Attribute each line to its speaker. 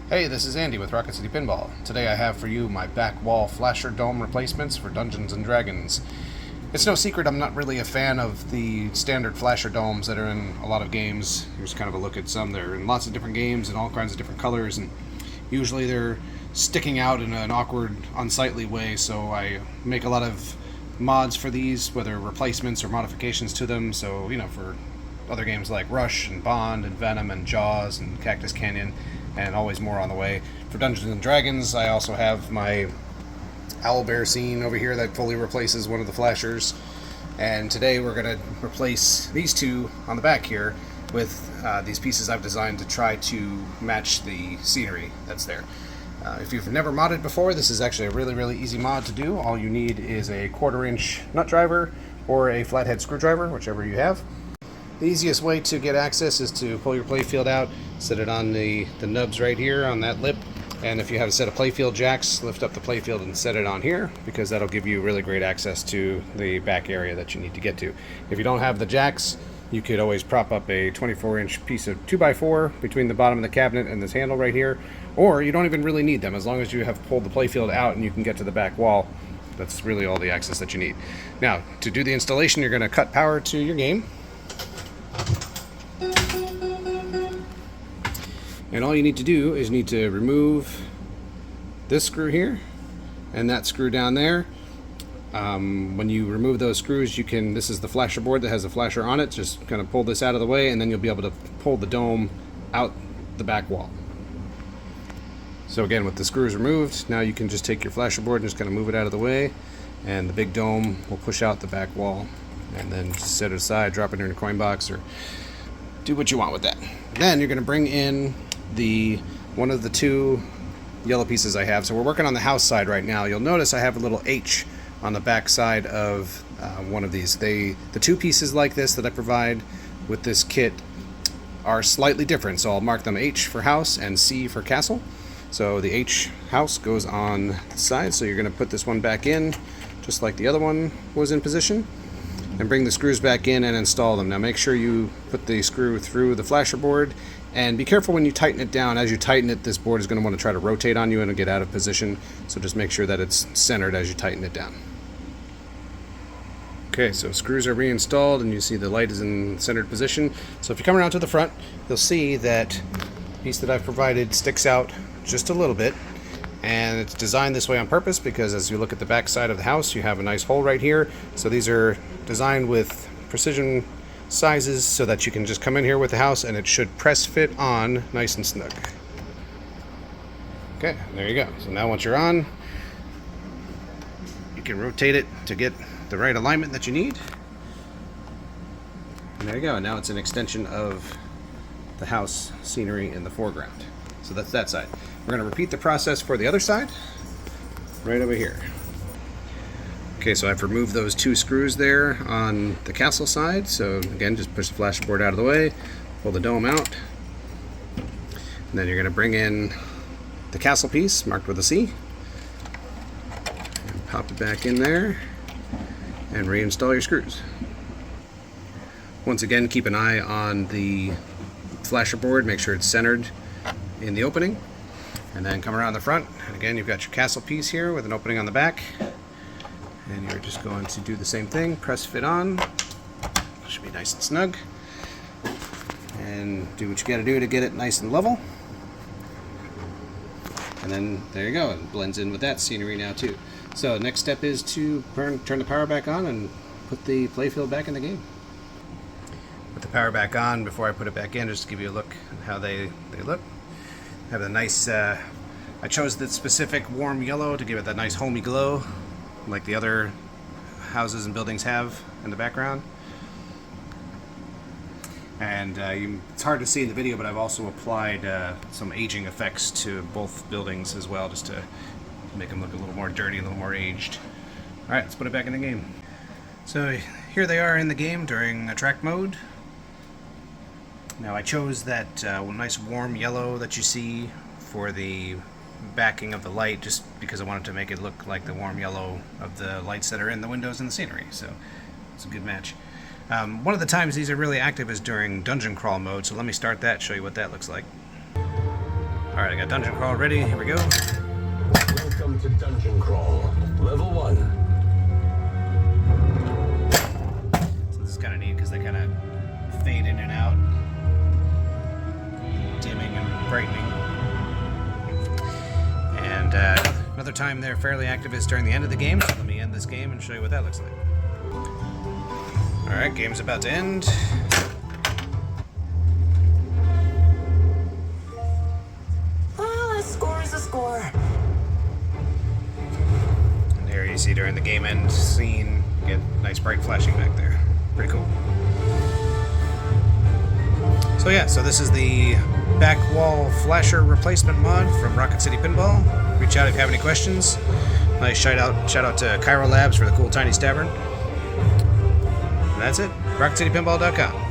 Speaker 1: Hey, this is Andy with Rocket City Pinball. Today I have for you my back wall flasher dome replacements for Dungeons & Dragons. It's no secret I'm not really a fan of the standard flasher domes that are in a lot of games. Here's kind of a look at some. They're in lots of different games in all kinds of different colors, and usually they're sticking out in an awkward, unsightly way, so I make a lot of mods for these, whether replacements or modifications to them. So, for other games like Rush and Bond and Venom and Jaws and Cactus Canyon, and always more on the way. For Dungeons and Dragons, I also have my owlbear scene over here that fully replaces one of the flashers. And today we're going to replace these two on the back here with these pieces I've designed to try to match the scenery that's there. If you've never modded before, this is actually a really easy mod to do. All you need is a 1/4-inch nut driver or a flathead screwdriver, whichever you have. The easiest way to get access is to pull your playfield out, set it on the nubs right here on that lip, and if you have a set of playfield jacks, lift up the playfield and set it on here, because that'll give you really great access to the back area that you need to get to. If you don't have the jacks, you could always prop up a 24-inch piece of 2x4 between the bottom of the cabinet and this handle right here, or you don't even really need them. As long as you have pulled the playfield out and you can get to the back wall, that's really all the access that you need. Now, to do the installation, you're going to cut power to your game. And all you need to do is need to remove this screw here and that screw down there. When you remove those screws, this is the flasher board that has a flasher on it. Just kind of pull this out of the way, and then you'll be able to pull the dome out the back wall. So again, with the screws removed, now you can just take your flasher board and just kind of move it out of the way, and the big dome will push out the back wall, and then just set it aside, drop it in your coin box, or do what you want with that. Then you're going to bring in one of the two yellow pieces I have. So we're working on the house side right now. You'll notice I have a little H on the back side of one of these. The two pieces like this that I provide with this kit are slightly different, so I'll mark them H for house and C for castle. So the H house goes on the side, so you're going to put this one back in just like the other one was in position, and bring the screws back in and install them. Now make sure you put the screw through the flasher board, and be careful when you tighten it down. As you tighten it, this board is going to want to try to rotate on you and get out of position, so just make sure that it's centered as you tighten it down. Okay, so screws are reinstalled and you see the light is in centered position. So if you come around to the front, you'll see that piece that I've provided sticks out just a little bit, and it's designed this way on purpose because as you look at the back side of the house, you have a nice hole right here. So these are designed with precision sizes so that you can just come in here with the house and it should press fit on nice and snug. Okay, there you go. So now once you're on, you can rotate it to get the right alignment that you need. And there you go. Now it's an extension of the house scenery in the foreground. So that's that side. We're going to repeat the process for the other side right over here. Okay, so I've removed those two screws there on the castle side. So again, just push the flasher board out of the way, pull the dome out, and then you're going to bring in the castle piece marked with a C, and pop it back in there, and reinstall your screws. Once again, keep an eye on the flasher board, make sure it's centered in the opening, and then come around the front. And again, you've got your castle piece here with an opening on the back. And you're just going to do the same thing, press fit on, should be nice and snug, and do what you got to do to get it nice and level. And then there you go, it blends in with that scenery now too. So next step is to turn the power back on and put the playfield back in the game. Put the power back on before I put it back in, just to give you a look at how they look. Have a nice, I chose the specific warm yellow to give it that nice homey glow, like the other houses and buildings have in the background. And it's hard to see in the video, but I've also applied some aging effects to both buildings as well, just to make them look a little more dirty, a little more aged. Alright, let's put it back in the game. So here they are in the game during attract mode. Now I chose that nice warm yellow that you see for the backing of the light, just because I wanted to make it look like the warm yellow of the lights that are in the windows and the scenery. So it's a good match. One of the times these are really active is during dungeon crawl mode, so let me start that, show you what that looks like. Alright, I got Dungeon Crawl ready. Here we go.
Speaker 2: Welcome to Dungeon Crawl, Level 1.
Speaker 1: So this is kind of neat because they kind of fade in and out, dimming and brightening. And another time they're fairly active is during the end of the game, so let me end this game and show you what that looks like. Alright, game's about to end.
Speaker 3: A score is a score.
Speaker 1: And here you see during the game end scene, you get nice bright flashing back there. Pretty cool. So yeah, so this is the back wall flasher replacement mod from Rocket City Pinball. Reach out if you have any questions. Nice shout out to Cairo Labs for the cool tiny tavern. And that's it. RocketCityPinball.com.